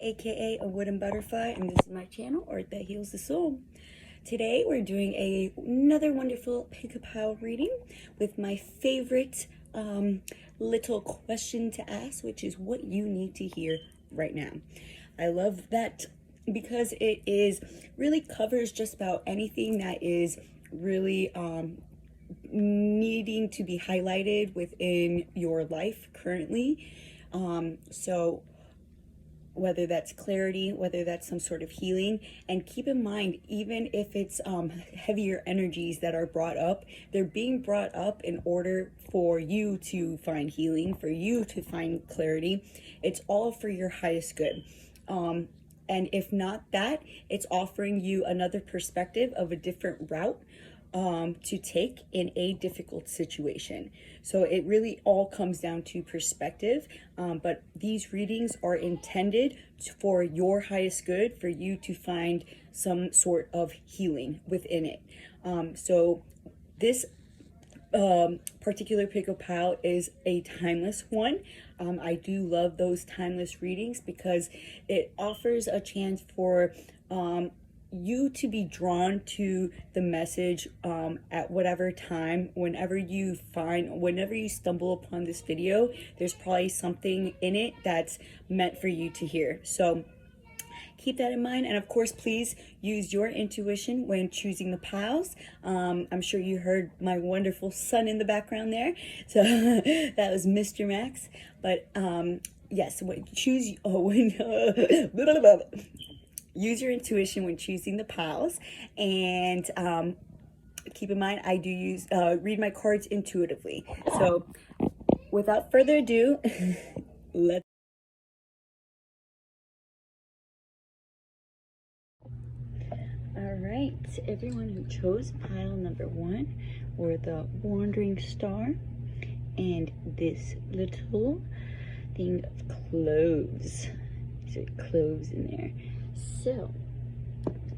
aka a wooden butterfly, and this is my channel, Art That Heals the Soul. Today we're doing another wonderful pick-a-pow reading with my favorite little question to ask, which is what you need to hear right now. I love that because it is really covers just about anything that is really needing to be highlighted within your life currently. So whether that's clarity, whether that's some sort of healing. And keep in mind, even if it's heavier energies that are brought up, they're being brought up in order for you to find healing, for you to find clarity. It's all for your highest good. And if not that, it's offering you another perspective of a different route to take in a difficult situation. So it really all comes down to perspective, but these readings are intended for your highest good, for you to find some sort of healing within it. So this particular pick-a-pow is a timeless one. I do love those timeless readings because it offers a chance for you to be drawn to the message at whatever time. Whenever you stumble upon this video, there's probably something in it that's meant for you to hear. So keep that in mind, and of course, please use your intuition when choosing the piles. I'm sure you heard my wonderful son in the background there, so that was Mr. Max. But yes, use your intuition when choosing the piles, and keep in mind, I do read my cards intuitively. So without further ado, let's. All right, everyone who chose pile number 1, or the Wandering Star, and this little thing of cloves. These are cloves in there. So,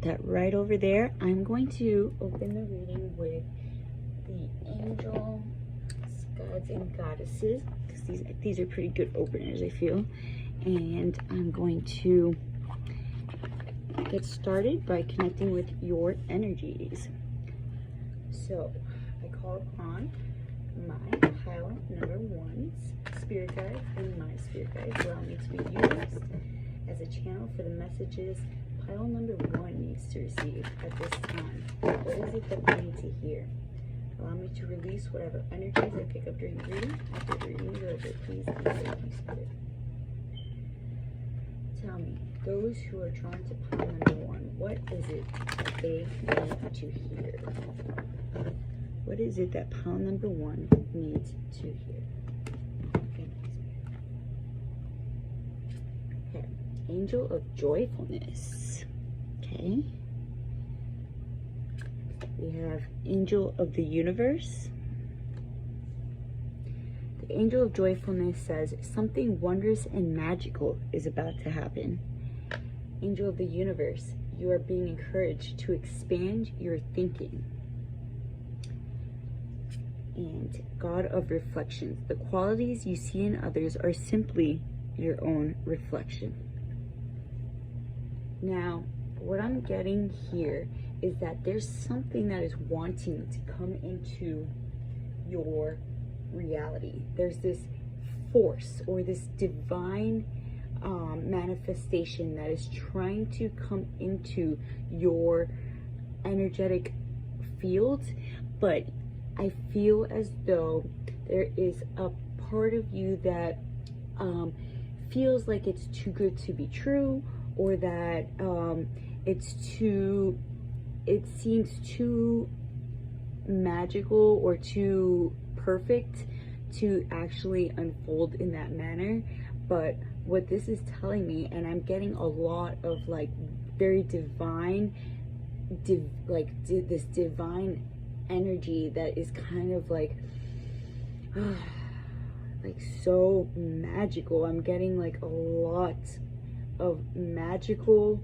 that right over there, I'm going to open the reading with the angel gods and goddesses, because these are pretty good openers, I feel. And I'm going to get started by connecting with your energies. So, I call upon my pile number 1's spirit guides and my spirit guides allow me to be used as a channel for the messages pile number 1 needs to receive at this time. What is it that they need to hear? Allow me to release whatever energies I pick up during the reading. After the reading is over, please and thank you, Spirit. Tell me, those who are drawn to pile number 1, what is it that they need to hear? What is it that pile number 1 needs to hear? Okay. Angel of Joyfulness. Okay. We have Angel of the Universe. The Angel of Joyfulness says something wondrous and magical is about to happen. Angel of the Universe, you are being encouraged to expand your thinking. And God of Reflections, the qualities you see in others are simply your own reflection. Now, what I'm getting here is that there's something that is wanting to come into your reality. There's this force or this divine manifestation that is trying to come into your energetic field, but I feel as though there is a part of you that feels like it's too good to be true, or that it seems too magical or too perfect to actually unfold in that manner. But what this is telling me, and I'm getting a lot of like very divine, this divine energy that is kind of like so magical. I'm getting like a lot of magical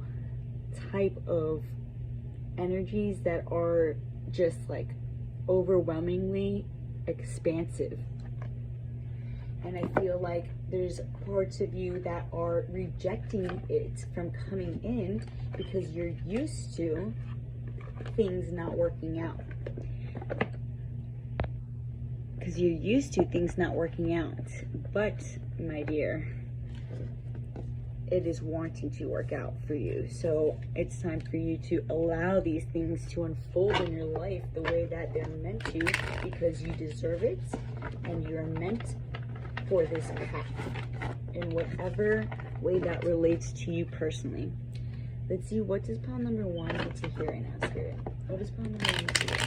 type of energies that are just like overwhelmingly expansive. And I feel like there's parts of you that are rejecting it from coming in because you're used to things not working out. Because you're used to things not working out. But, my dear, it is wanting to work out for you. So it's time for you to allow these things to unfold in your life the way that they're meant to, because you deserve it and you're meant for this path in whatever way that relates to you personally. Let's see, what does pile number 1 need to hear right now, Spirit? What does pile number 1 need to hear?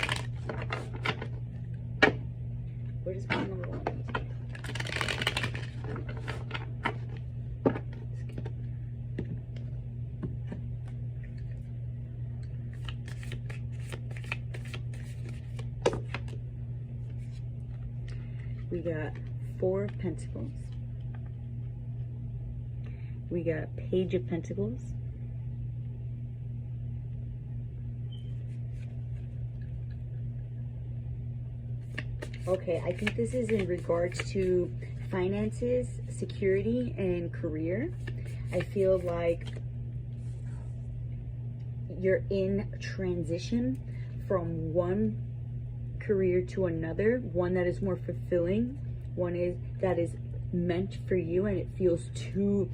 What does pile number 1 need to hear? We got 4 of Pentacles. We got Page of Pentacles. Okay, I think this is in regards to finances, security, and career. I feel like you're in transition from one career to another, one that is more fulfilling, one that is meant for you, and it feels too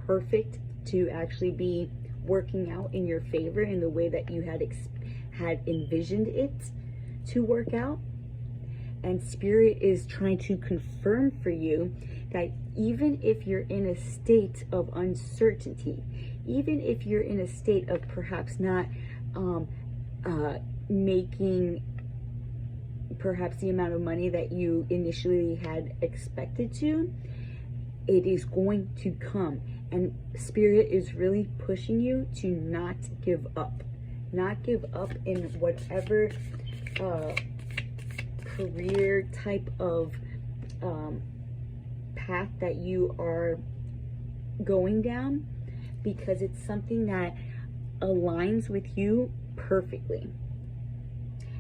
perfect to actually be working out in your favor in the way that you had envisioned it to work out. And Spirit is trying to confirm for you that even if you're in a state of uncertainty, even if you're in a state of perhaps not making perhaps the amount of money that you initially had expected to, it is going to come. And Spirit is really pushing you to not give up. Not give up in whatever career type of path that you are going down, because it's something that aligns with you perfectly.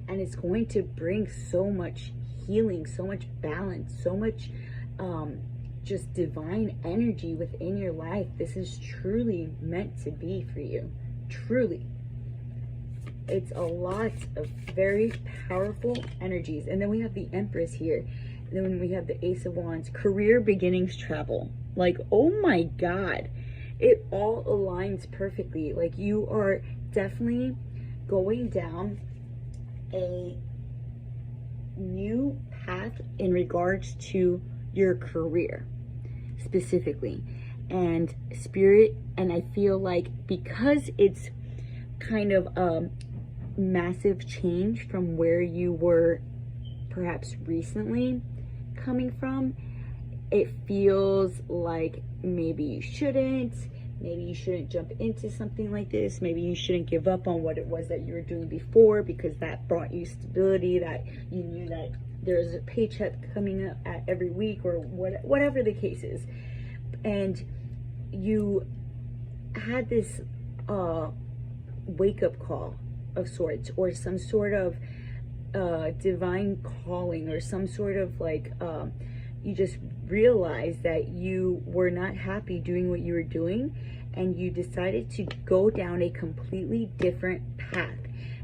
And it's going to bring so much healing, so much balance, so much just divine energy within your life. This is truly meant to be for you. Truly. It's a lot of very powerful energies. And then we have the Empress here. And then we have the Ace of Wands. Career, beginnings, travel. Like, oh my God. It all aligns perfectly. Like, you are definitely going down a new path in regards to your career specifically. And Spirit, and I feel like because it's kind of a massive change from where you were perhaps recently coming from, it feels like maybe you shouldn't jump into something like this. Maybe you shouldn't give up on what it was that you were doing before, because that brought you stability, that you knew that there's a paycheck coming up at every week, or whatever the case is. And you had this wake-up call of sorts, or some sort of divine calling, or some sort of like you just realized that you were not happy doing what you were doing, and you decided to go down a completely different path.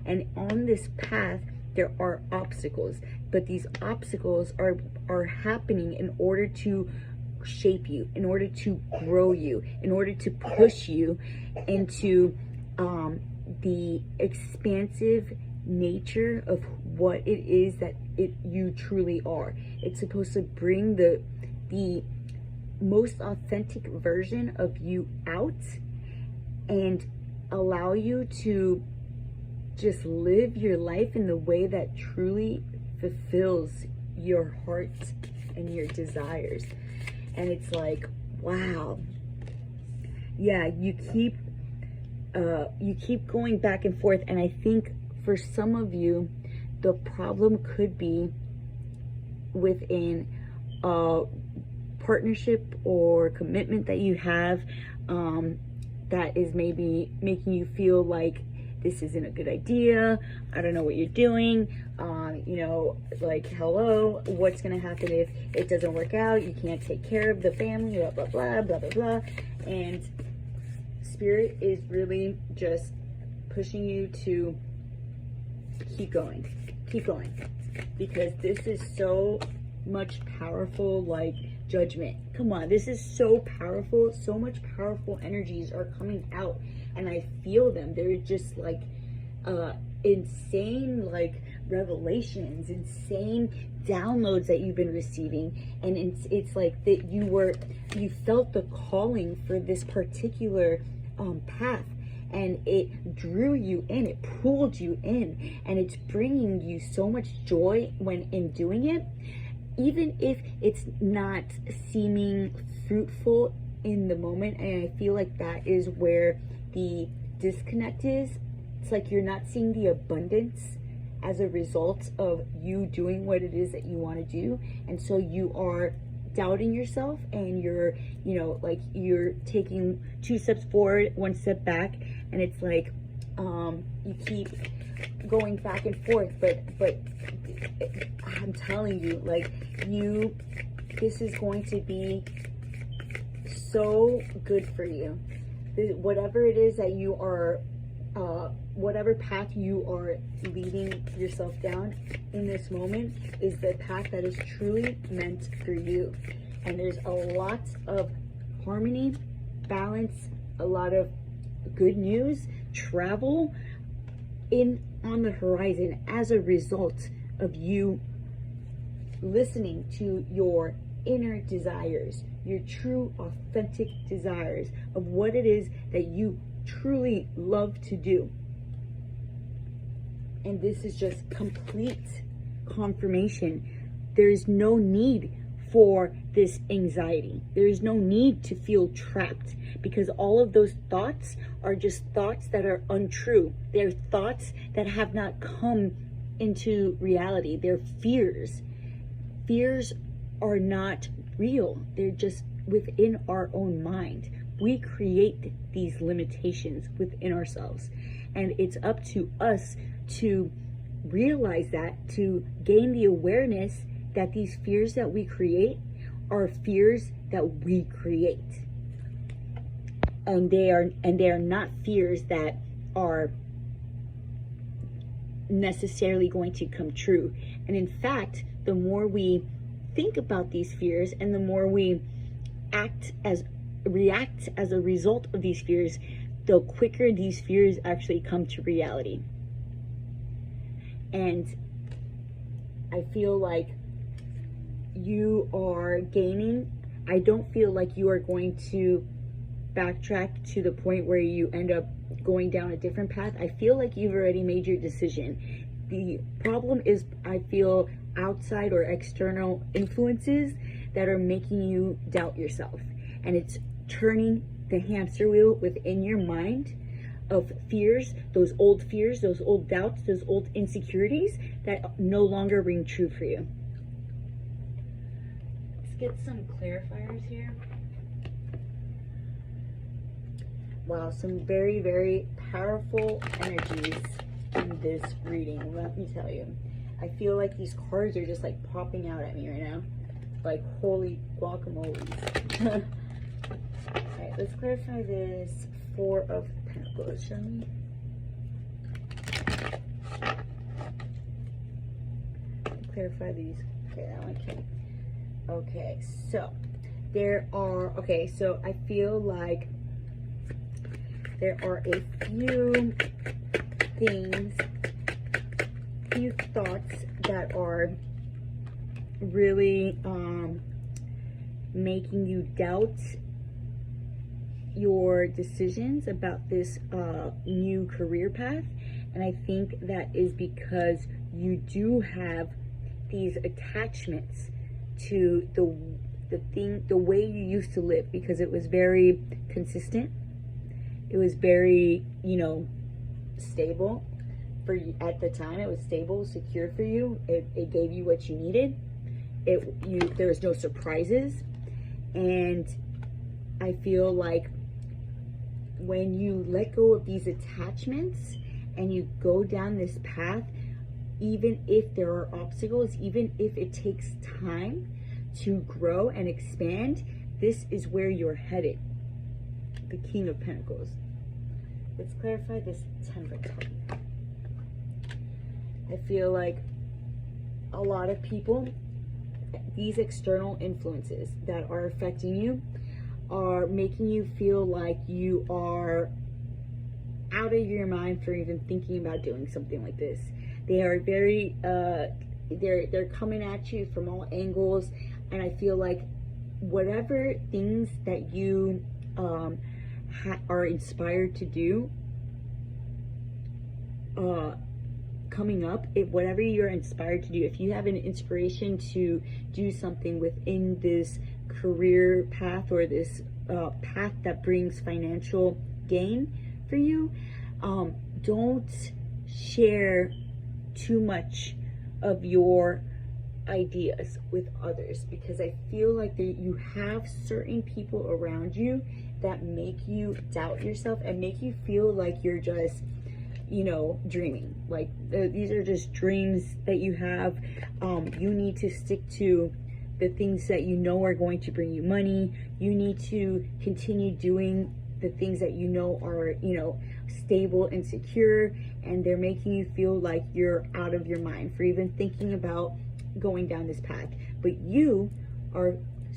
And on this path there are obstacles, but these obstacles are happening in order to shape you, in order to grow you, in order to push you into the expansive nature of what it is that you truly are. It's supposed to bring the most authentic version of you out and allow you to just live your life in the way that truly fulfills your heart and your desires. And it's like, wow, yeah, you keep going back and forth. And I think for some of you, the problem could be within a partnership or commitment that you have, that is maybe making you feel like this isn't a good idea. I don't know what you're doing. You know, like, hello, what's going to happen if it doesn't work out? You can't take care of the family, blah, blah, blah, blah, blah, blah. And Spirit is really just pushing you to keep going, because this is so much powerful, like, judgment. Come on, this is so powerful. So much powerful energies are coming out, and I feel them. They're just like insane, like, revelations, insane downloads that you've been receiving. And it's like that you felt the calling for this particular path, and it drew you in, it pulled you in, and it's bringing you so much joy when in doing it, even if it's not seeming fruitful in the moment. And I feel like that is where the disconnect is. It's like you're not seeing the abundance as a result of you doing what it is that you want to do, and so you are doubting yourself, and you're, you know, like, you're taking 2 steps forward, 1 step back, and it's like you keep going back and forth. But I'm telling you, like, this is going to be so good for you. Whatever it is that you are, whatever path you are leading yourself down in this moment is the path that is truly meant for you. And there's a lot of harmony, balance, a lot of good news, travel on the horizon as a result of you listening to your inner desires, your true, authentic desires of what it is that you truly love to do. And this is just complete confirmation. There is no need for this anxiety. There is no need to feel trapped, because all of those thoughts are just thoughts that are untrue. They're thoughts that have not come into reality. They're fears. Fears are not real. They're just within our own mind. We create these limitations within ourselves, and it's up to us to realize that, to gain the awareness that these fears that we create are fears that we create, and they are not fears that are necessarily going to come true. And in fact, the more we think about these fears, and the more we react as a result of these fears, the quicker these fears actually come to reality. And I feel like you are gaining. I don't feel like you are going to backtrack to the point where you end up going down a different path. I feel like you've already made your decision. The problem is, I feel, outside or external influences that are making you doubt yourself. And it's turning the hamster wheel within your mind of fears, those old doubts, those old insecurities that no longer ring true for you. Let's get some clarifiers here. Wow, some very, very powerful energies in this reading, let me tell you. I feel like these cards are just like popping out at me right now. Like, holy guacamoles. Alright, let's clarify this 4 of Pentacles. Show me. Clarify these. Okay, that one came. Okay, so so I feel like there are a few things, few thoughts that are really making you doubt your decisions about this new career path. And I think that is because you do have these attachments to the way you used to live, because it was very consistent. It was very, stable for you at the time. It was stable, secure for you. It gave you what you needed. There was no surprises. And I feel like when you let go of these attachments and you go down this path, even if there are obstacles, even if it takes time to grow and expand, this is where you're headed. The King of Pentacles. Let's clarify this Temperance card. I feel like a lot of people, these external influences that are affecting you are making you feel like you are out of your mind for even thinking about doing something like this. They are very they're coming at you from all angles, and I feel like whatever things that you are inspired to do coming up, whatever you're inspired to do, if you have an inspiration to do something within this career path or this path that brings financial gain for you, don't share too much of your ideas with others, because I feel like you have certain people around you that make you doubt yourself and make you feel like you're just, dreaming. Like these are just dreams that you have. You need to stick to the things that you know are going to bring you money. You need to continue doing the things that you know are, stable and secure, and they're making you feel like you're out of your mind for even thinking about going down this path. But you are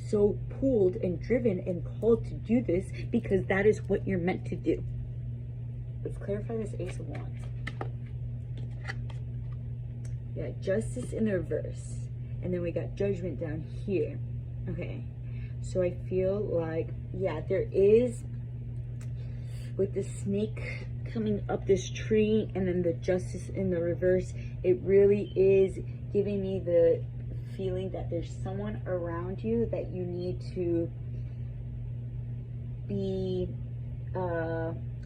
so pulled and driven and called to do this because that is what you're meant to do. Let's clarify this Ace of Wands. Yeah, Justice in the reverse. And then we got Judgment down here. Okay. So I feel like, yeah, there is, with the snake coming up this tree and then the Justice in the reverse, it really is giving me the feeling that there's someone around you that you need to be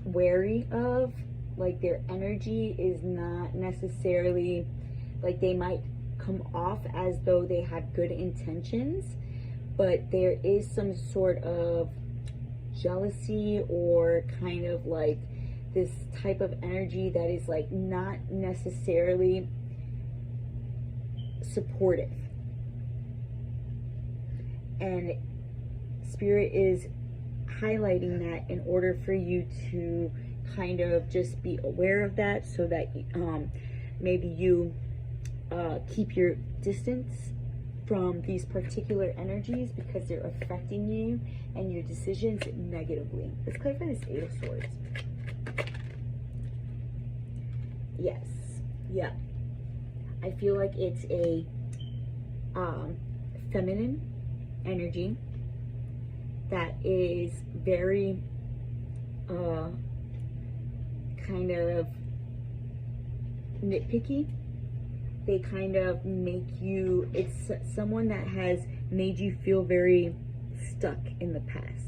wary of. Like their energy is not necessarily, like they might come off as though they have good intentions, but there is some sort of jealousy or kind of like this type of energy that is like not necessarily supportive. And Spirit is highlighting that in order for you to kind of just be aware of that, so that maybe you keep your distance from these particular energies because they're affecting you and your decisions negatively. Let's clarify this Eight of Swords. Yes. Yeah. I feel like it's a feminine energy that is very kind of nitpicky. They kind of make you, it's someone that has made you feel very stuck in the past,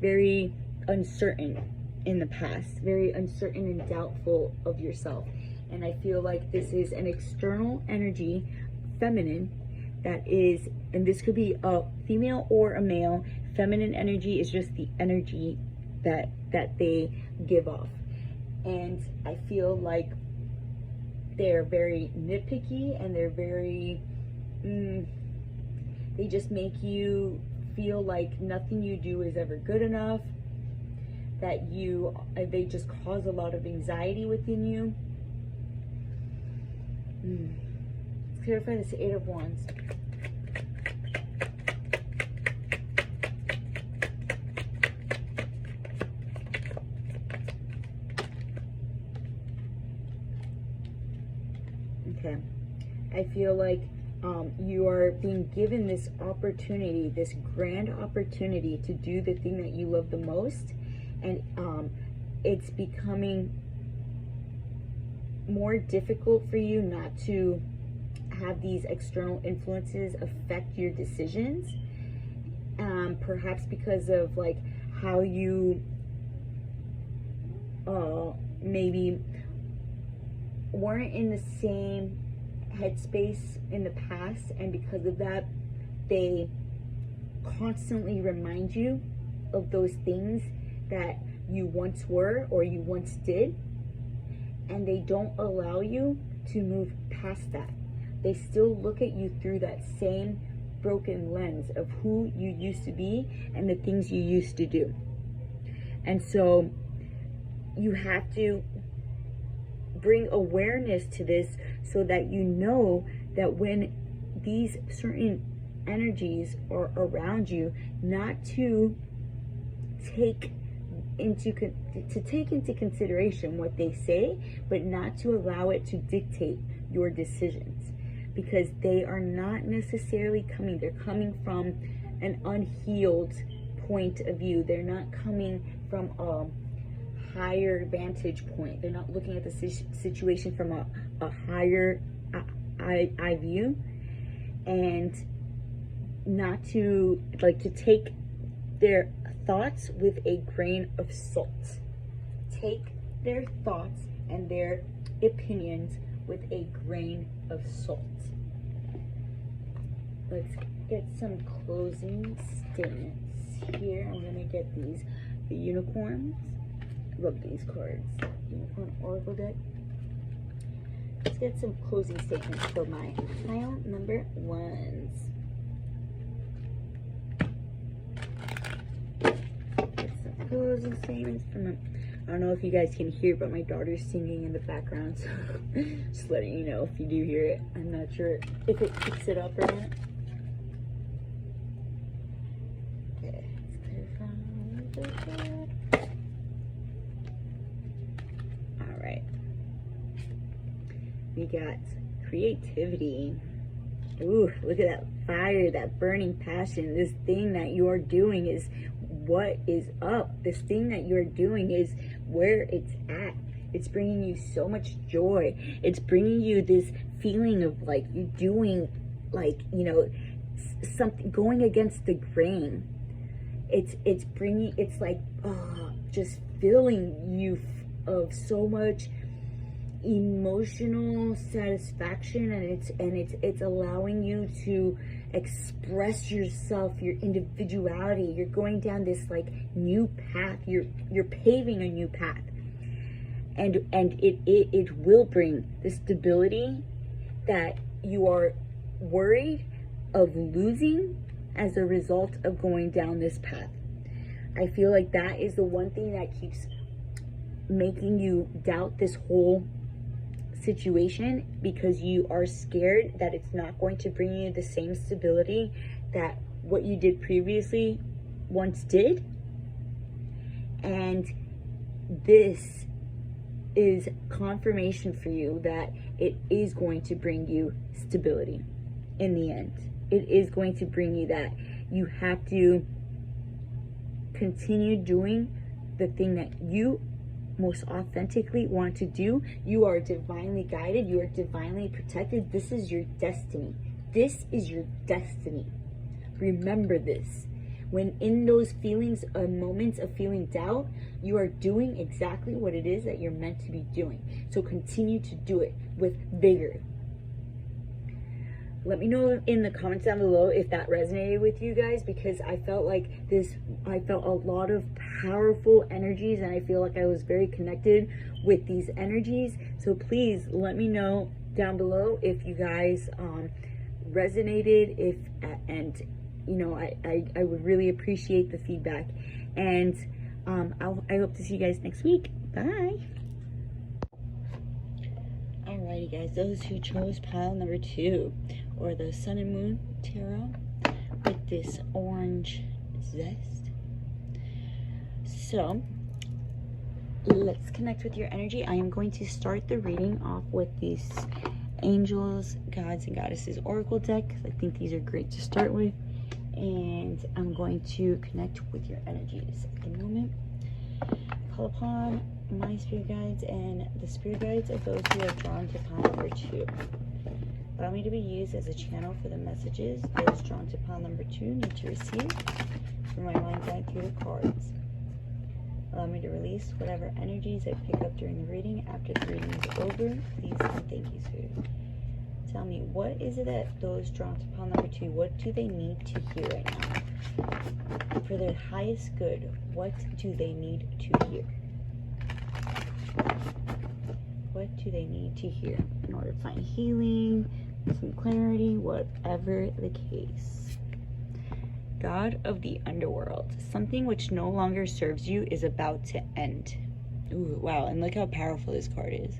very uncertain in the past, very uncertain and doubtful of yourself. And I feel like this is an external energy, feminine, that is, and this could be a female or a male. Feminine energy is just the energy that they give off. And I feel like they're very nitpicky, and they're very, they just make you feel like nothing you do is ever good enough, that they just cause a lot of anxiety within you. Let's clarify this Eight of Wands. Okay. I feel like you are being given this opportunity, this grand opportunity to do the thing that you love the most, and it's becoming more difficult for you not to have these external influences affect your decisions, perhaps because of like how you maybe weren't in the same headspace in the past, and because of that they constantly remind you of those things that you once were or you once did. and they don't allow you to move past that. They still look at you through that same broken lens of who you used to be and the things you used to do. And so you have to bring awareness to this so that you know that when these certain energies are around you, not to take into consideration what they say, but not to allow it to dictate your decisions, because they are not necessarily coming. They're coming from an unhealed point of view. They're not coming from a higher vantage point. They're not looking at the situation from a higher eye view, and not to take their thoughts with a grain of salt. Take their thoughts and their opinions with a grain of salt. Let's get some closing statements here. I'm gonna get the unicorns. I love these cards. Unicorn Oracle deck. Let's get some closing statements for my pile number ones. Get some closing statements from I don't know if you guys can hear, but my daughter's singing in the background, so just letting you know if you do hear it. I'm not sure if it picks it up or not. Okay, let's clarify. Alright. We got creativity. Ooh, look at that fire, that burning passion. This thing that you're doing is what is up. This thing that you're doing is where it's at. It's bringing you so much joy. It's bringing you this feeling of like you're doing, like, you know, something going against the grain. It's bringing, it's like just filling you of so much emotional satisfaction, and it's allowing you to express yourself, your individuality. You're going down this like new path. You're paving a new path, and it will bring the stability that you are worried of losing as a result of going down this path. I feel like that is the one thing that keeps making you doubt this whole situation, because you are scared that it's not going to bring you the same stability that what you did previously once did. And this is confirmation for you that it is going to bring you stability in the end. It is going to bring you that. You have to continue doing the thing that you most authentically want to do. You are divinely guided. You are divinely protected. This is your destiny. This is your destiny. Remember this. When in those feelings, moments of feeling doubt, you are doing exactly what it is that you're meant to be doing. So continue to do it with vigor. Let me know in the comments down below if that resonated with you guys, because I felt like I felt a lot of powerful energies, and I feel like I was very connected with these energies. So please let me know down below if you guys resonated, and you know, I would really appreciate the feedback. And I hope to see you guys next week. Bye. Alrighty guys, those who chose pile number 2, or the Sun and Moon Tarot with this orange zest. So let's connect with your energy. I am going to start the reading off with these Angels, Gods, and Goddesses Oracle deck. I think these are great to start with. And I'm going to connect with your energies at the moment. Call upon my spirit guides and the spirit guides of those who are drawn to pile number 2. Allow me to be used as a channel for the messages those drawn to pile number 2 need to receive from my mind guide through the cards. Allow me to release whatever energies I pick up during the reading after the reading is over. Please and thank you, Spirit. Tell me, what is it that those drawn to pile number 2, what do they need to hear right now? For their highest good, what do they need to hear? What do they need to hear in order to find healing, some clarity, whatever the case? God of the underworld. Something which no longer serves you is about to end. Ooh, wow. And look how powerful this card is.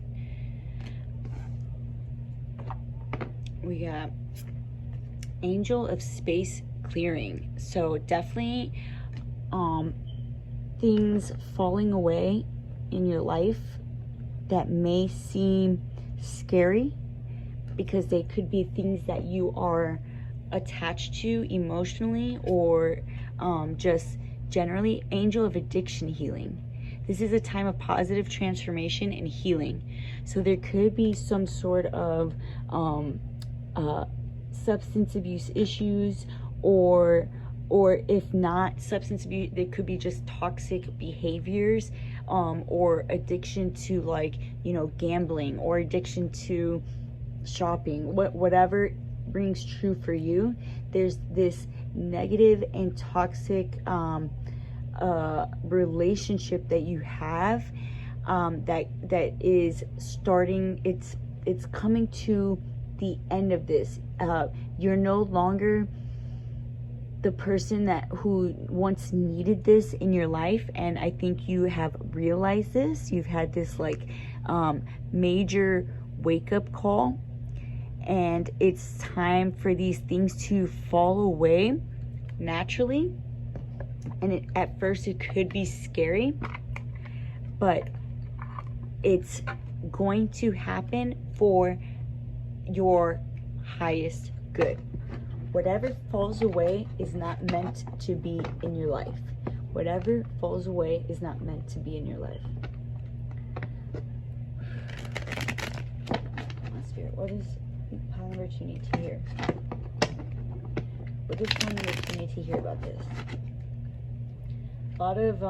We got Angel of Space Clearing. So definitely things falling away in your life that may seem scary, because they could be things that you are attached to emotionally, or just generally. Angel of Addiction Healing. This is a time of positive transformation and healing. So there could be some sort of substance abuse issues, or if not substance abuse, there could be just toxic behaviors, or addiction to, like, gambling, or addiction to shopping, whatever rings true for you. There's this negative and toxic relationship that you have, that is starting, it's coming to the end of this. You're no longer the person who once needed this in your life, and I think you have realized this. You've had this major wake-up call, and it's time for these things to fall away naturally. And at first it could be scary, but it's going to happen for your highest good. Whatever falls away is not meant to be in your life. Whatever falls away is not meant to be in your life. Spirit, what is pile number 2 need to hear? What does pile number 2 need to hear about this? A lot of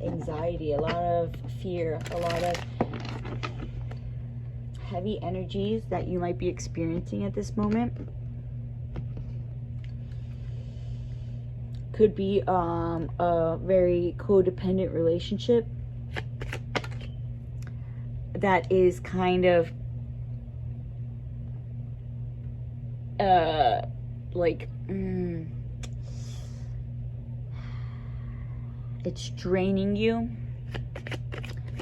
anxiety, a lot of fear, a lot of heavy energies that you might be experiencing at this moment. Could be a very codependent relationship that is kind of it's draining you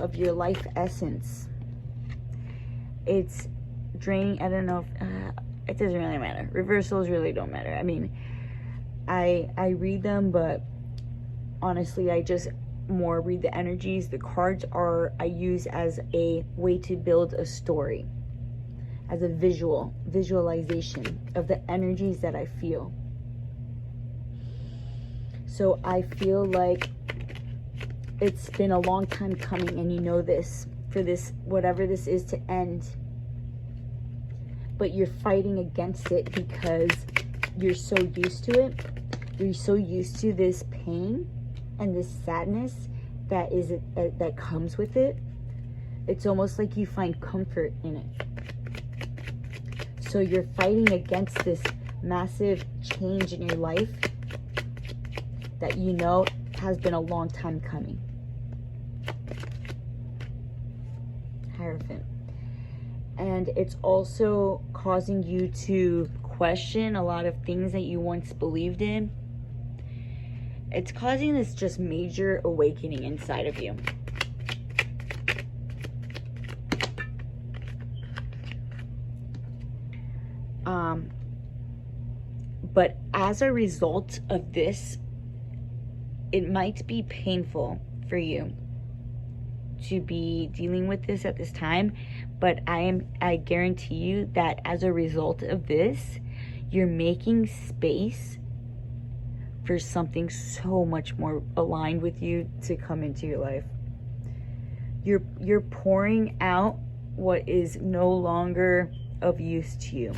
of your life essence. It's draining. I don't know if it doesn't really matter. Reversals really don't matter. I mean, I read them, but honestly, I just more read the energies. The cards I use as a way to build a story, as a visualization of the energies that I feel. So I feel like it's been a long time coming, and you know this, for this, whatever this is, to end. But you're fighting against it because you're so used to it. You're so used to this pain and this sadness that comes with it. It's almost like you find comfort in it. So you're fighting against this massive change in your life that you know has been a long time coming. Hierophant. And it's also causing you to question a lot of things that you once believed in. It's causing this just major awakening inside of you. But as a result of this, it might be painful for you to be dealing with this at this time, but I guarantee you that as a result of this, you're making space for something so much more aligned with you to come into your life. You're pouring out what is no longer of use to you.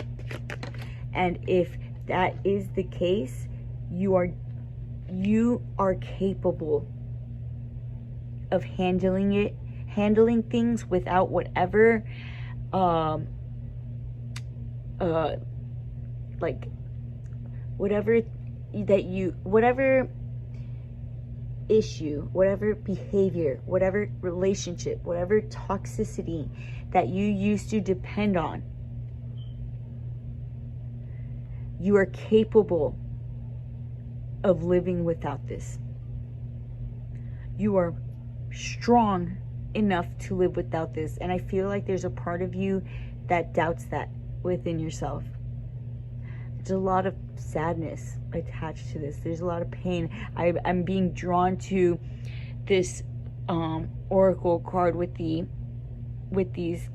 And if that is the case, you are capable of handling things without whatever whatever issue, whatever behavior, whatever relationship, whatever toxicity that you used to depend on, you are capable of living without this. You are strong enough to live without this. And I feel like there's a part of you that doubts that within yourself. There's a lot of sadness attached to this. There's a lot of pain. I'm being drawn to this oracle card with these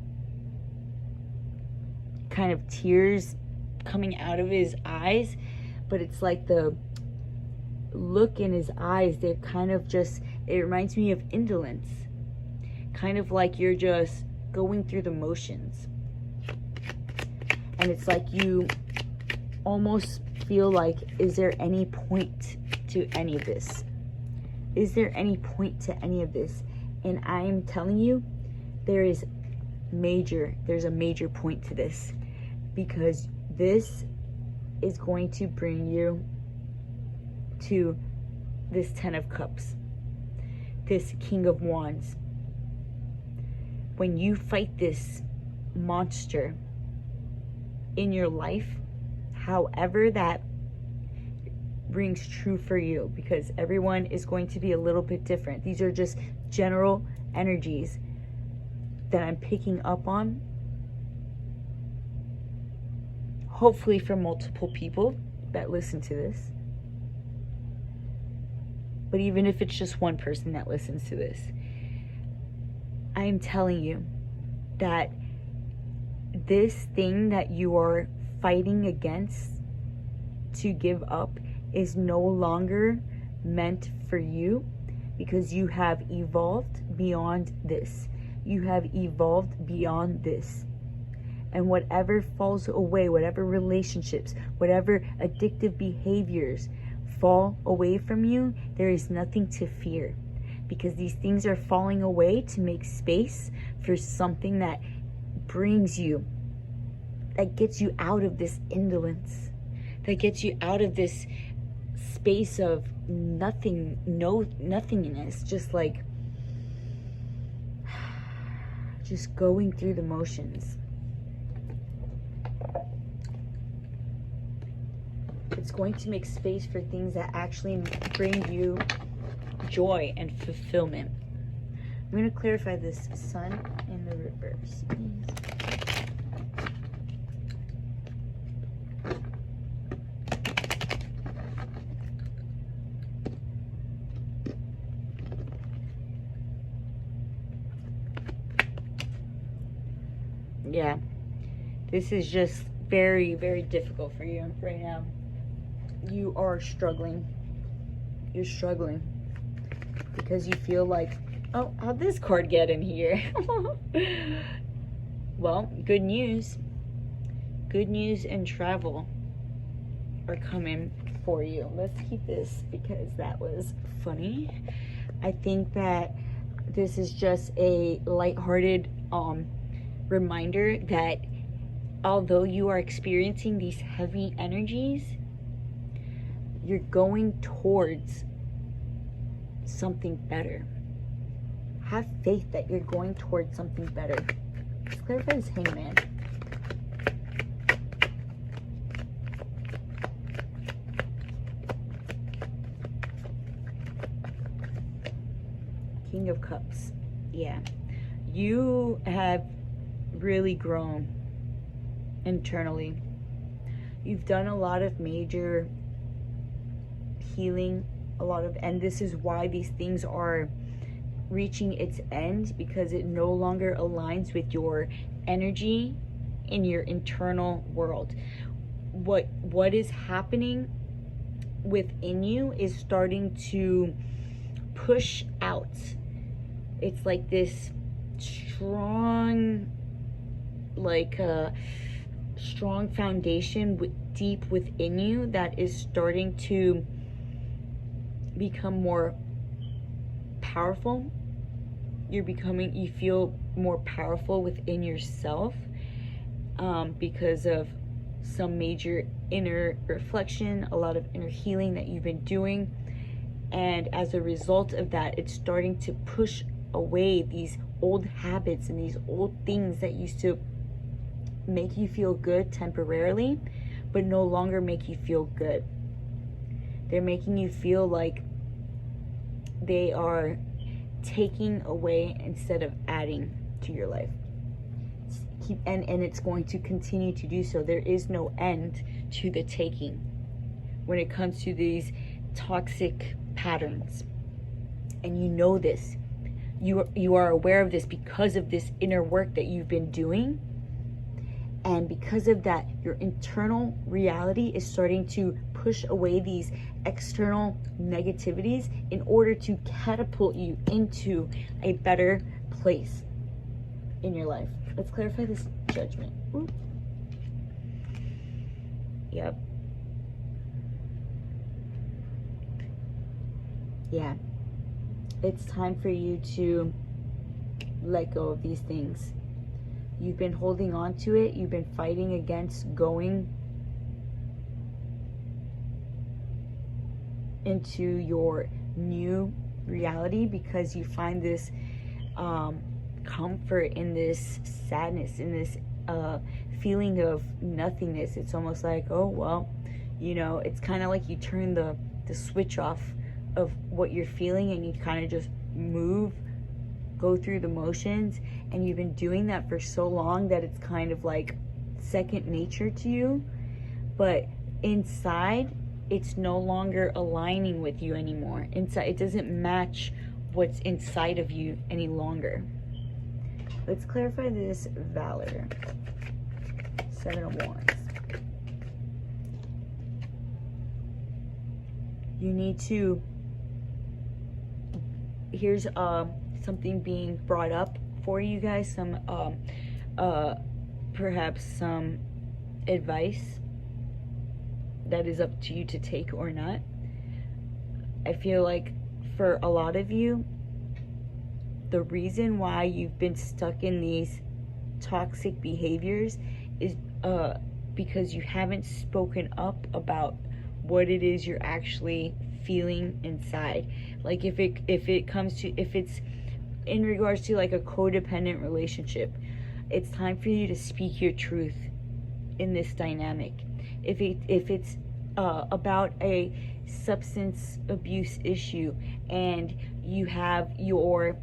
kind of tears coming out of his eyes, but it's like the look in his eyes, they're kind of just, it reminds me of indolence, kind of like you're just going through the motions, and it's like you almost feel like, is there any point to any of this? Is there any point to any of this? And I'm telling you, there's a major point to this, because this is going to bring you to this 10 of Cups, this King of Wands. When you fight this monster in your life, however that rings true for you, because everyone is going to be a little bit different. These are just general energies that I'm picking up on, hopefully for multiple people that listen to this. But even if it's just one person that listens to this, I am telling you that this thing that you are fighting against to give up is no longer meant for you, because you have evolved beyond this. You have evolved beyond this. And whatever falls away, whatever relationships, whatever addictive behaviors fall away from you, there is nothing to fear, because these things are falling away to make space for something that brings you, that gets you out of this indolence, that gets you out of this space of nothingness, just like just going through the motions. It's going to make space for things that actually bring you joy and fulfillment. I'm going to clarify this sun in the reverse, please. Yeah, this is just very, very difficult for you right now. You are struggling. You're struggling because you feel like, oh, how'd this card get in here? Well, good news. Good news and travel are coming for you. Let's keep this because that was funny. I think that this is just a lighthearted reminder that although you are experiencing these heavy energies, you're going towards something better. Have faith that you're going towards something better. Let's clarify this Hangman. King of Cups. Yeah. You have really grown internally. You've done a lot of major healing, and this is why these things are reaching its end, because it no longer aligns with your energy in your internal world. What is happening within you is starting to push out. It's like this strong, like a strong foundation deep within you that is starting to become more powerful. You feel more powerful within yourself because of some major inner reflection, a lot of inner healing that you've been doing. And as a result of that, it's starting to push away these old habits and these old things that used to make you feel good temporarily, but no longer make you feel good. They're making you feel like they are taking away instead of adding to your life. And it's going to continue to do so. There is no end to the taking when it comes to these toxic patterns. And you know this. You are aware of this because of this inner work that you've been doing. And because of that, your internal reality is starting to push away these external negativities in order to catapult you into a better place in your life. Let's clarify this judgment. Ooh. Yep. Yeah. It's time for you to let go of these things. You've been holding on to it. You've been fighting against going into your new reality because you find this comfort in this sadness, in this feeling of nothingness. It's almost like, oh, well, you know, it's kind of like you turn the switch off of what you're feeling and you kind of just go through the motions, and you've been doing that for so long that it's kind of like second nature to you. But inside, it's no longer aligning with you anymore. Inside, it doesn't match what's inside of you any longer. Let's clarify this Valor. 7 of Wands. You need to, here's something being brought up for you guys, some perhaps some advice that is up to you to take or not. I feel like for a lot of you, the reason why you've been stuck in these toxic behaviors is because you haven't spoken up about what it is you're actually feeling inside. Like if it's in regards to like a codependent relationship, it's time for you to speak your truth in this dynamic. If it's about a substance abuse issue and you have your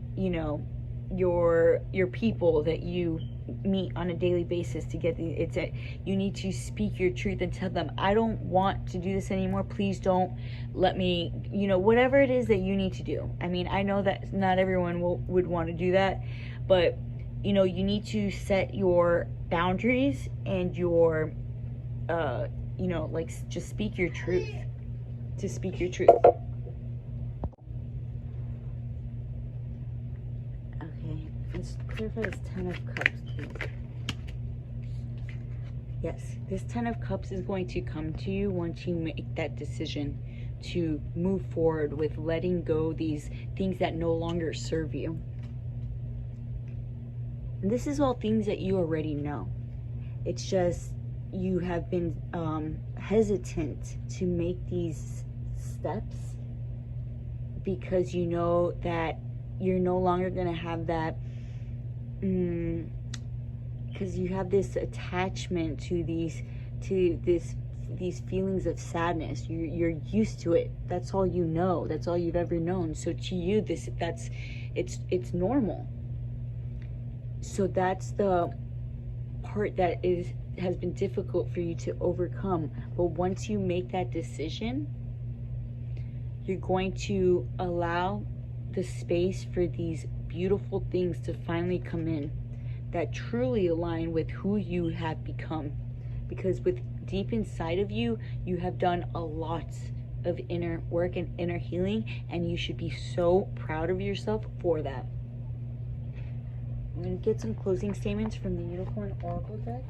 people that you meet on a daily basis to get you need to speak your truth and tell them, I don't want to do this anymore, please don't let me, whatever it is that you need to do. I mean, I know that not everyone would want to do that, but you need to set your boundaries and your just speak your truth. To speak your truth. Okay, let's clarify this 10 of Cups, please. Yes, this 10 of Cups is going to come to you once you make that decision to move forward with letting go these things that no longer serve you. And this is all things that you already know. It's just you have been hesitant to make these steps because you know that you're no longer going to have that because you have this attachment to these feelings of sadness. You're used to it. That's all you know. That's all you've ever known. So to you, it's normal. So that's the part that has been difficult for you to overcome. But once you make that decision, you're going to allow the space for these beautiful things to finally come in that truly align with who you have become. Because with deep inside of you, you have done a lot of inner work and inner healing, and you should be so proud of yourself for that. I'm going to get some closing statements from the Unicorn Oracle deck.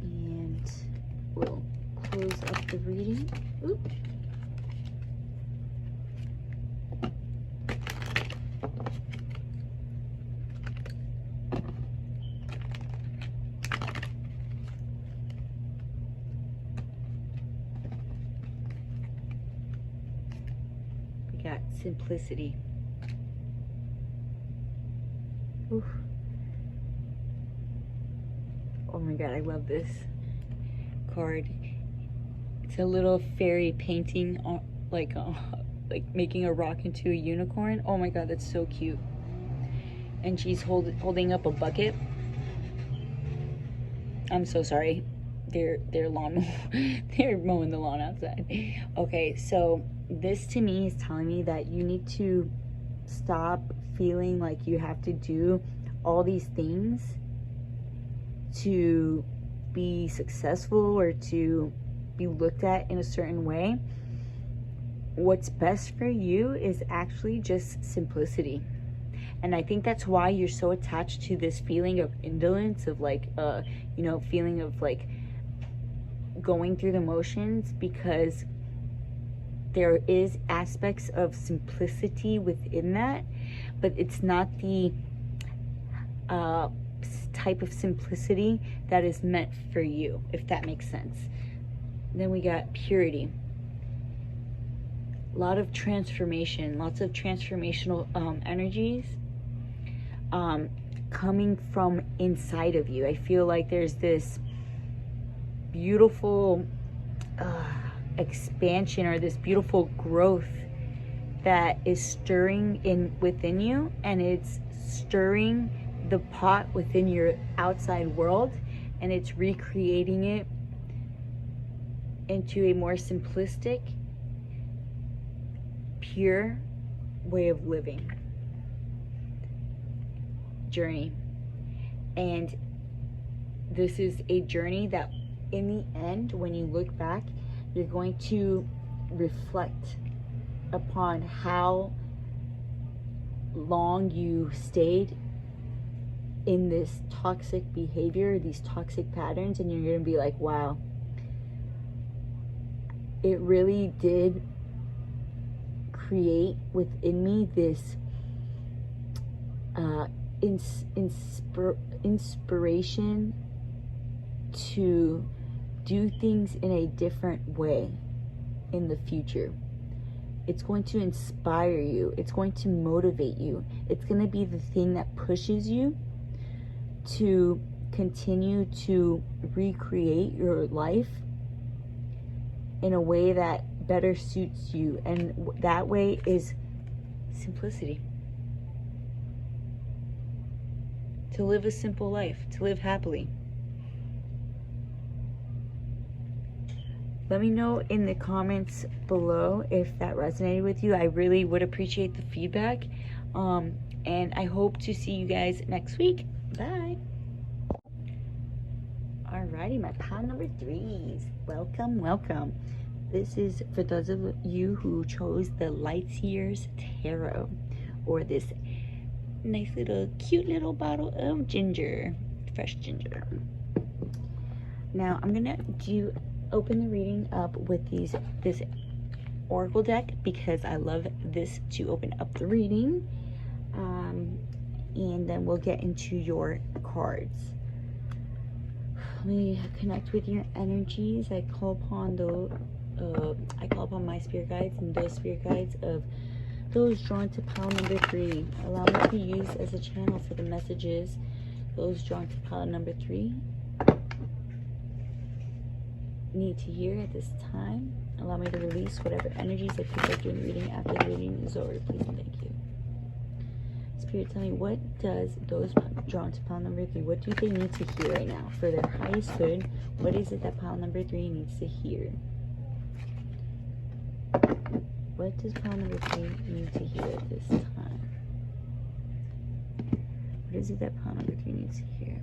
And we'll close up the reading. Oop. simplicity. Oof. Oh my god, I love this card. It's a little fairy painting on, like making a rock into a unicorn. Oh my god, that's so cute. And she's holding up a bucket. I'm so sorry. They're they're mowing the lawn outside. Okay, so this to me is telling me that you need to stop feeling like you have to do all these things to be successful or to be looked at in a certain way. What's best for you is actually just simplicity. And I think that's why you're so attached to this feeling of indolence, of like feeling of like going through the motions, because there is aspects of simplicity within that, but it's not the type of simplicity that is meant for you, if that makes sense. Then we got purity. A lot of transformation, lots of transformational energies coming from inside of you. I feel like there's this beautiful expansion, or this beautiful growth that is stirring within you, and it's stirring the pot within your outside world, and it's recreating it into a more simplistic, pure way of living journey. And this is a journey that in the end, when you look back, you're going to reflect upon how long you stayed in this toxic behavior, these toxic patterns, and you're going to be like, wow, it really did create within me this inspiration to do things in a different way in the future. It's going to inspire you. It's going to motivate you. It's going to be the thing that pushes you to continue to recreate your life in a way that better suits you. And that way is simplicity. To live a simple life, to live happily. Let me know in the comments below if that resonated with you. I really would appreciate the feedback. And I hope to see you guys next week. Bye. Alrighty, my pile number 3s. Welcome, welcome. This is for those of you who chose the Light Years Tarot, or this nice little cute little bottle of ginger, fresh ginger. Now I'm gonna open the reading up with this oracle deck, because I love this to open up the reading, and then we'll get into your cards. Let me connect with your energies. I call upon my spirit guides and those spirit guides of those drawn to pile number 3. Allow me to use as a channel for the messages those drawn to pile number 3 need to hear at this time. Allow me to release whatever energies I pick up during the reading after the reading is over. Please and thank you. Spirit, tell me, what does those drawn to pile number 3, what do they need to hear right now for their highest good? What is it that pile number 3 needs to hear? What does pile number 3 need to hear at this time? What is it that pile number 3 needs to hear?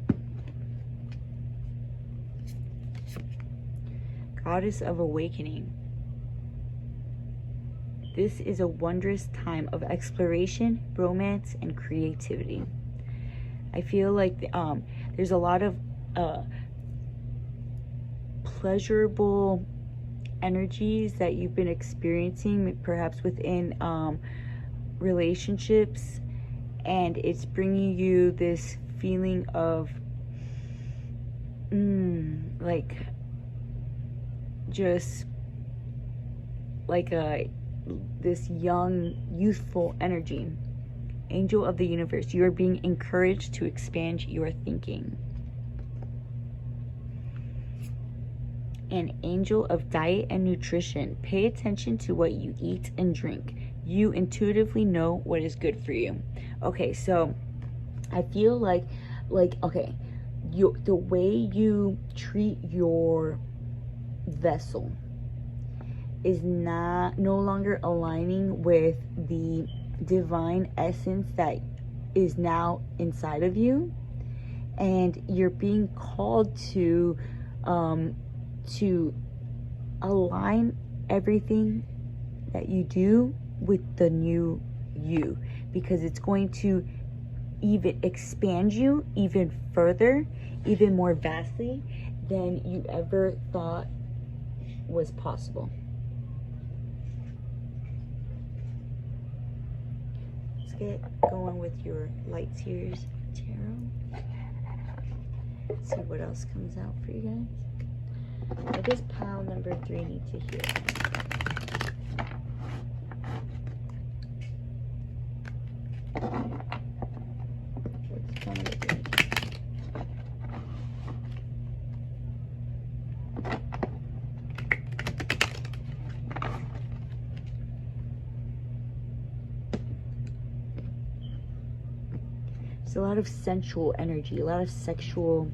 Goddess of Awakening. This is a wondrous time of exploration, romance, and creativity. I feel like there's a lot of pleasurable energies that you've been experiencing, perhaps within relationships, and it's bringing you this feeling of like just like a this young, youthful energy. Angel of the universe, you are being encouraged to expand your thinking. An angel of diet and nutrition, pay attention to what you eat and drink. You intuitively know what is good for you. Okay, so I feel like okay, the way you treat your vessel is no longer aligning with the divine essence that is now inside of you, and you're being called to align everything that you do with the new you, because it's going to even expand you even further, even more vastly than you ever thought was possible. Let's get going with your light tears tarot. Let's see what else comes out for you guys. What does pile number 3 need to hear? What's pile number 3? There's a lot of sensual energy, a lot of sensual,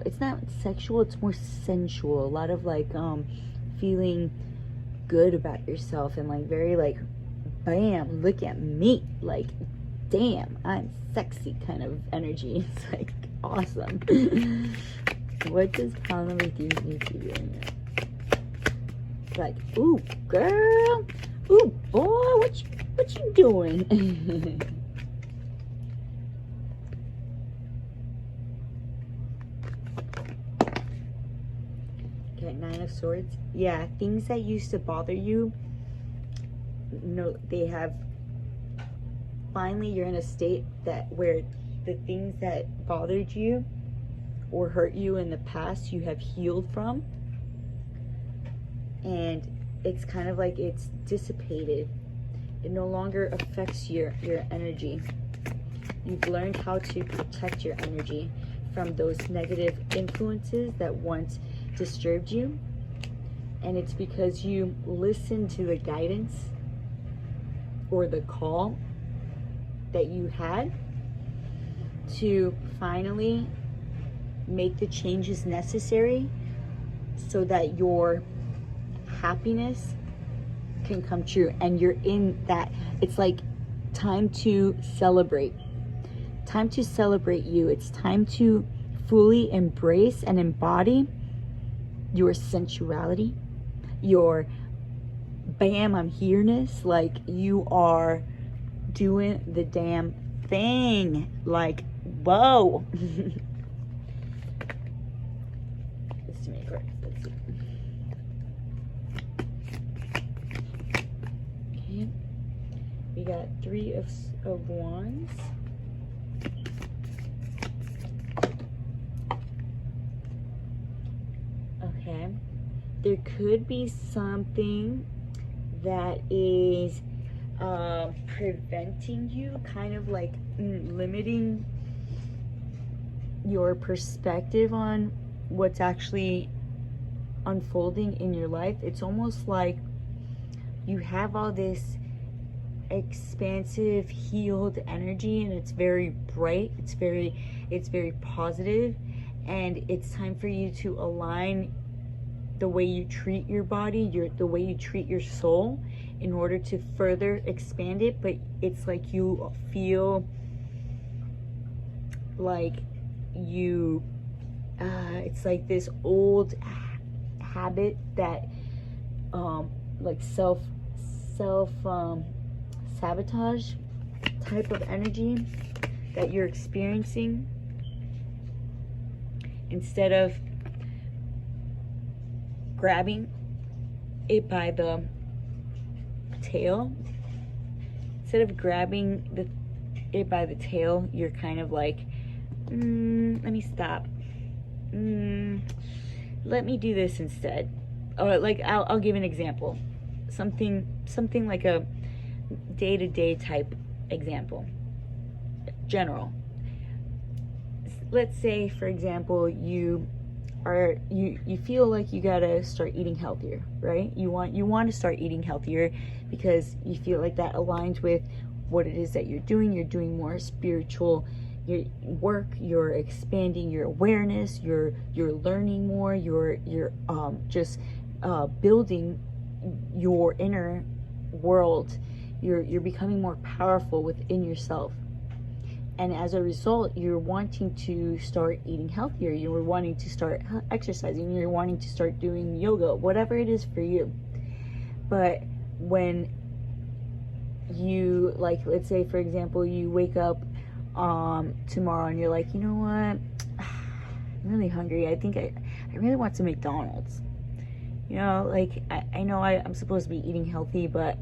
it's not sexual, it's more sensual. A lot of like feeling good about yourself, and like very like, bam, look at me, like damn, I'm sexy kind of energy. It's like awesome. What does pile number 3 need to be doing? Like, ooh girl, ooh boy, what you doing? Okay, 9 of Swords. Yeah, things that used to bother you, no, they have, finally you're in a state that where the things that bothered you or hurt you in the past, you have healed from, and it's kind of like it's dissipated. It no longer affects your energy. You've learned how to protect your energy from those negative influences that once disturbed you, and it's because you listened to the guidance or the call that you had to finally make the changes necessary so that your happiness can come true. And you're in that, it's like time to celebrate you. It's time to fully embrace and embody your sensuality, your bam, I'm here-ness. Like, you are doing the damn thing. Like, whoa. Let's see. Okay, we got 3 of Wands. Okay, there could be something that is preventing you, kind of like limiting your perspective on what's actually unfolding in your life. It's almost like you have all this expansive, healed energy, and it's very bright, it's very positive, and it's time for you to align the way you treat your body, the way you treat your soul, in order to further expand it. But it's like you feel like you it's like this old habit that like self sabotage type of energy that you're experiencing. Instead of grabbing it by the tail, you're kind of like, let me stop. Let me do this instead. like I'll give an example, something like a day-to-day type example, general. Let's say, for example, you feel like you gotta start eating healthier, right? You want to start eating healthier because you feel like that aligns with what it is that you're doing. You're doing more spiritual your work, you're expanding your awareness, you're learning more, you're just building your inner world. You're becoming more powerful within yourself. And as a result, you're wanting to start eating healthier, you're wanting to start exercising, you're wanting to start doing yoga, whatever it is for you. But when you, like, let's say, for example, you wake up tomorrow and you're like, you know what, I'm really hungry, I think I really want some McDonald's. You know, like, I know I'm supposed to be eating healthy, but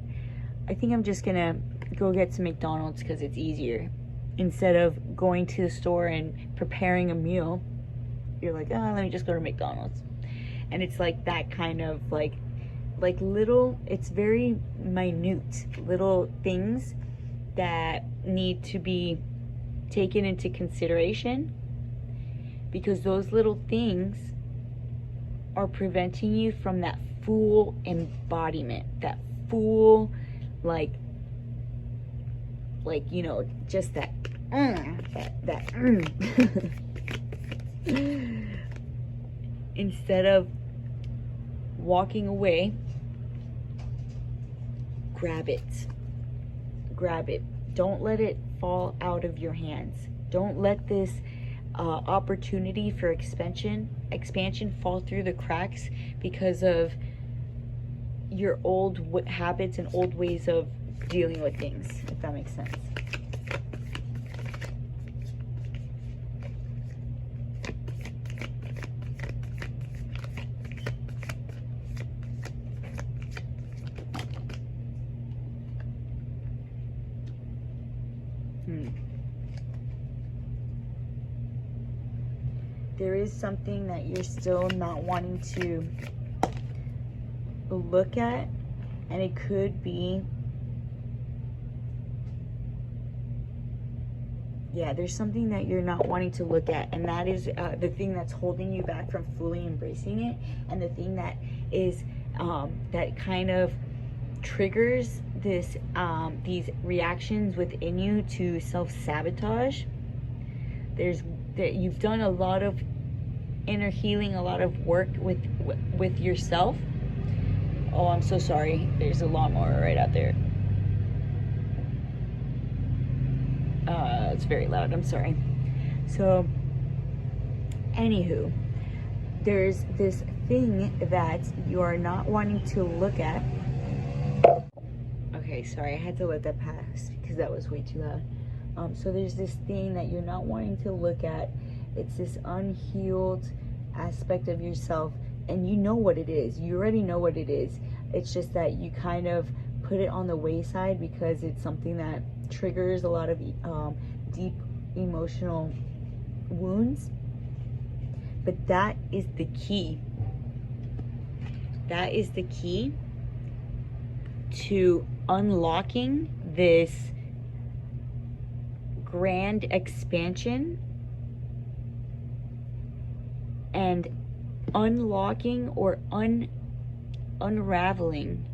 I think I'm just gonna go get some McDonald's because it's easier. Instead of going to the store and preparing a meal, you're like, oh, let me just go to McDonald's. And it's like that kind of like little, it's very minute little things that need to be taken into consideration, because those little things are preventing you from that full embodiment, that full, like, you know, just that Instead of walking away, grab it. Don't let it fall out of your hands. Don't let this opportunity for expansion fall through the cracks because of your old habits and old ways of dealing with things, if that makes sense. There is something that you're still not wanting to look at, and it could be, there's something that you're not wanting to look at, and that is the thing that's holding you back from fully embracing it, and the thing that is that kind of triggers this these reactions within you to self-sabotage. You've done a lot of inner healing, a lot of work with yourself. Oh, I'm so sorry. There's a lawnmower right out there. It's very loud. I'm sorry. So, anywho, there's this thing that you are not wanting to look at. Okay, sorry. I had to let that pass because that was way too loud. So there's this thing that you're not wanting to look at. It's this unhealed aspect of yourself, and you know what it is. You already know what it is. It's just that you kind of put it on the wayside because it's something that triggers a lot of deep emotional wounds. But that is the key. That is the key to unlocking this grand expansion and unlocking or unraveling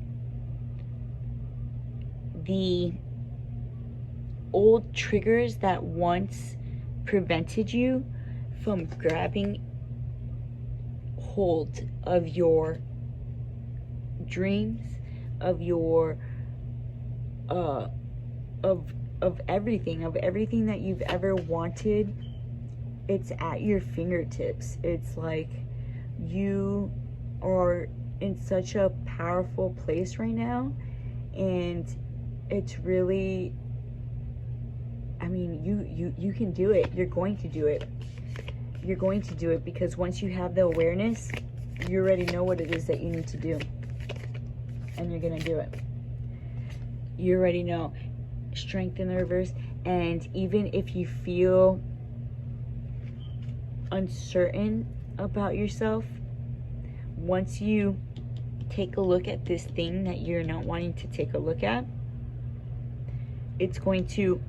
the old triggers that once prevented you from grabbing hold of your dreams, of your of everything that you've ever wanted. It's at your fingertips. It's like you are in such a powerful place right now, and it's really, I mean, you can do it. You're going to do it. You're going to do it because once you have the awareness, you already know what it is that you need to do, and you're gonna do it. You already know. Strength in the reverse. And even if you feel uncertain about yourself, once you take a look at this thing that you're not wanting to take a look at, it's going to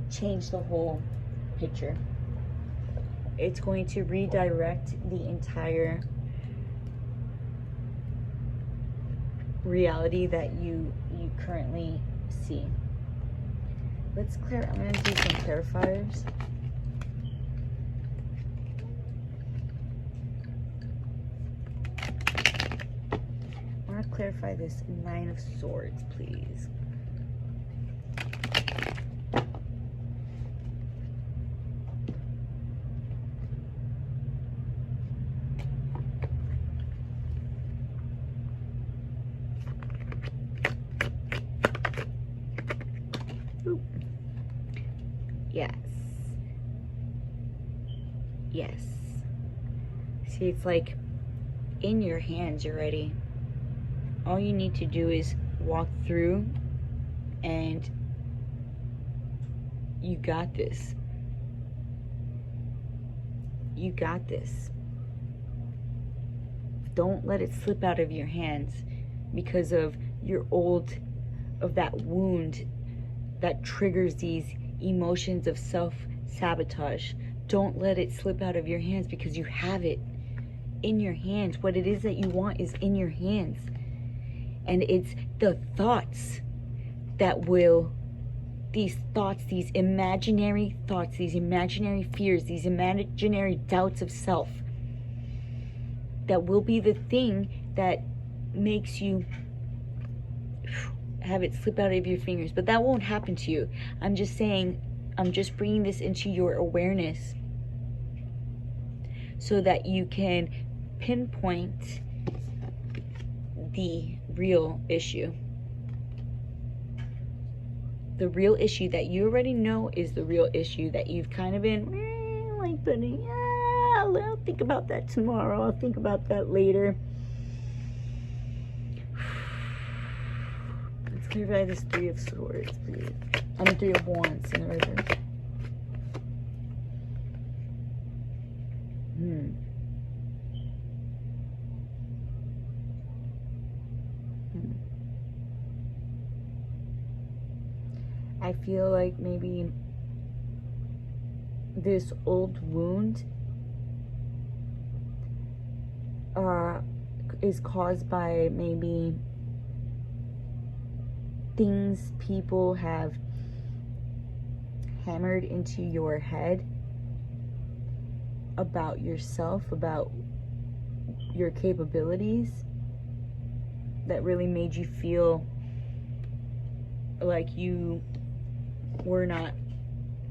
change the whole picture. It's going to redirect the entire reality that you currently see. Let's clear. I'm going to do some clarifiers. I want to clarify this Nine of Swords, please. Ooh. Yes. Yes. See, it's like in your hands already. All you need to do is walk through, and you got this. You got this. Don't let it slip out of your hands because of that wound that triggers these emotions of self-sabotage. Don't let it slip out of your hands because you have it in your hands. What it is that you want is in your hands. And it's the thoughts that will, these thoughts, these imaginary thoughts, these imaginary fears, these imaginary doubts of self, that will be the thing that makes you have it slip out of your fingers. But that won't happen to you. I'm just saying, I'm just bringing this into your awareness so that you can pinpoint the real issue. The real issue that you already know is the real issue that you've kind of been like, but I'll think about that tomorrow. I'll think about that later. Let's clarify this Three of Swords, please. I mean, Three of Wands in the reverse. I feel like maybe this old wound is caused by maybe things people have hammered into your head about yourself, about your capabilities, that really made you feel like you were not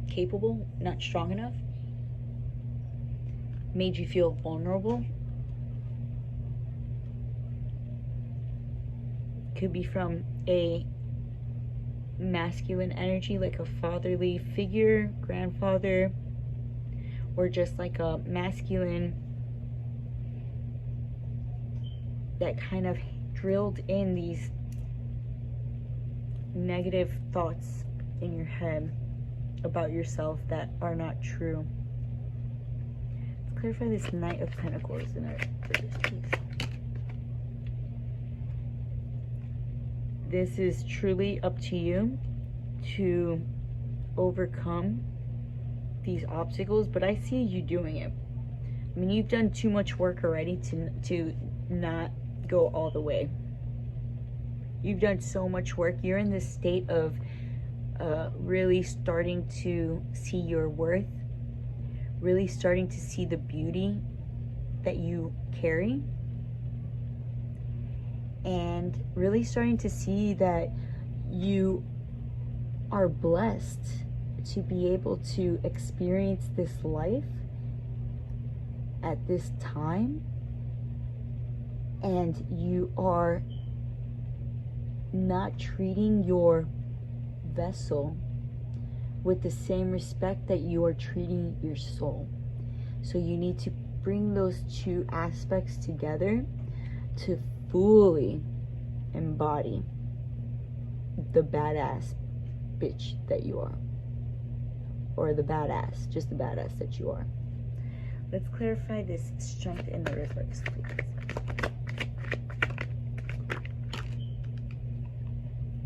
capable, not strong enough, made you feel vulnerable. Could be from a masculine energy, like a fatherly figure, grandfather, or just like a masculine that kind of drilled in these negative thoughts in your head about yourself that are not true. Let's clarify this Knight of Pentacles in our first piece. This is truly up to you to overcome these obstacles, but I see you doing it. I mean, you've done too much work already to not go all the way. You've done so much work. You're in this state of really starting to see your worth, really starting to see the beauty that you carry, and really starting to see that you are blessed to be able to experience this life at this time, and you are not treating your vessel with the same respect that you are treating your soul. So you need to bring those two aspects together to fully embody the badass bitch that you are, or the badass, just the badass that you are. Let's clarify this strength in the reverse, please.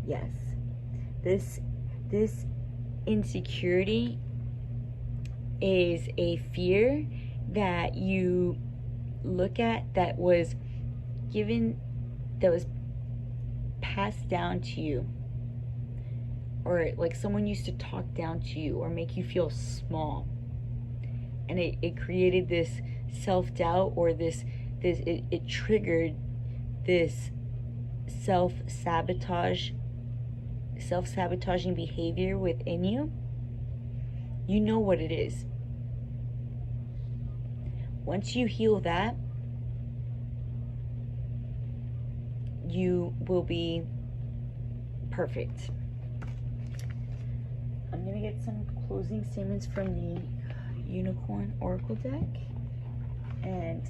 Yes. This insecurity is a fear that you look at that was passed down to you, or like someone used to talk down to you or make you feel small, and it created this self-doubt, or it triggered this self-sabotaging behavior within you. You know what it is. Once you heal that, you will be perfect. I'm gonna get some closing statements from the Unicorn Oracle deck, and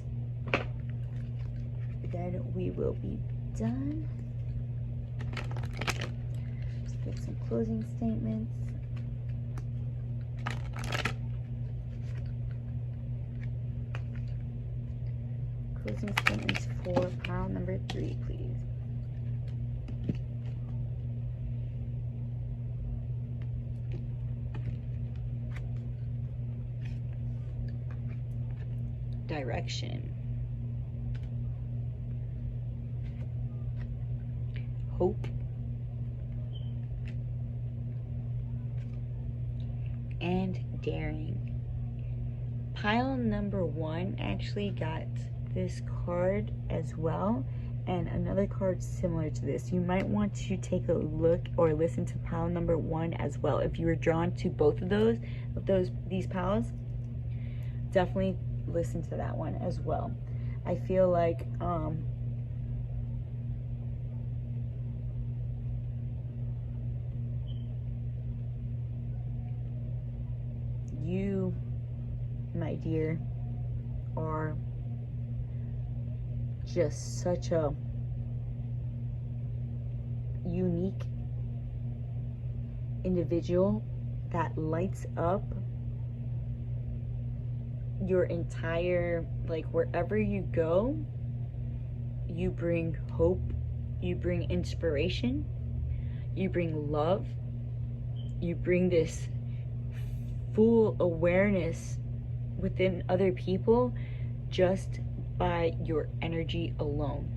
then we will be done. Let's get some closing statements. Closing statements for pile number 3, please. Direction. Hope. And daring. Pile number 1 actually got this card as well, and another card similar to this. You might want to take a look or listen to pile number 1 as well. If you were drawn to both of these piles, definitely listen to that one as well. I feel like you, my dear, are just such a unique individual that lights up your entire, like, wherever you go, you bring hope, you bring inspiration, you bring love, you bring this full awareness within other people just by your energy alone.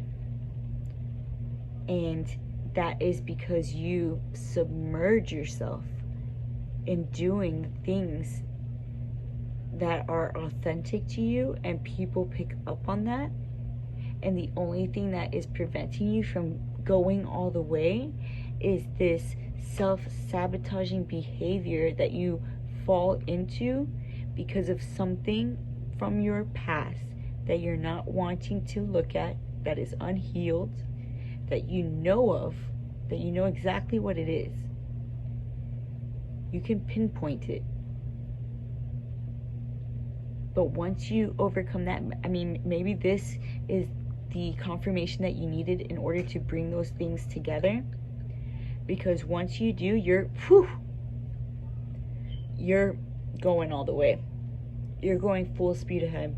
And that is because you submerge yourself in doing things that are authentic to you, and people pick up on that. And the only thing that is preventing you from going all the way is this self-sabotaging behavior that you fall into because of something from your past that you're not wanting to look at, that is unhealed, that you know of, that you know exactly what it is. You can pinpoint it. But once you overcome that, I mean, maybe this is the confirmation that you needed in order to bring those things together. Because once you do, you're going all the way. You're going full speed ahead.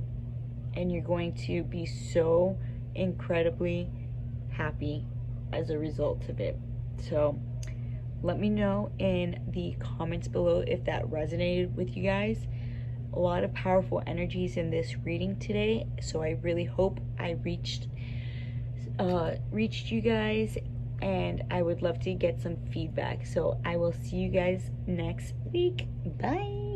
And you're going to be so incredibly happy as a result of it. So let me know in the comments below if that resonated with you guys. A lot of powerful energies in this reading today, so I really hope I reached you guys, and I would love to get some feedback. So I will see you guys next week. Bye.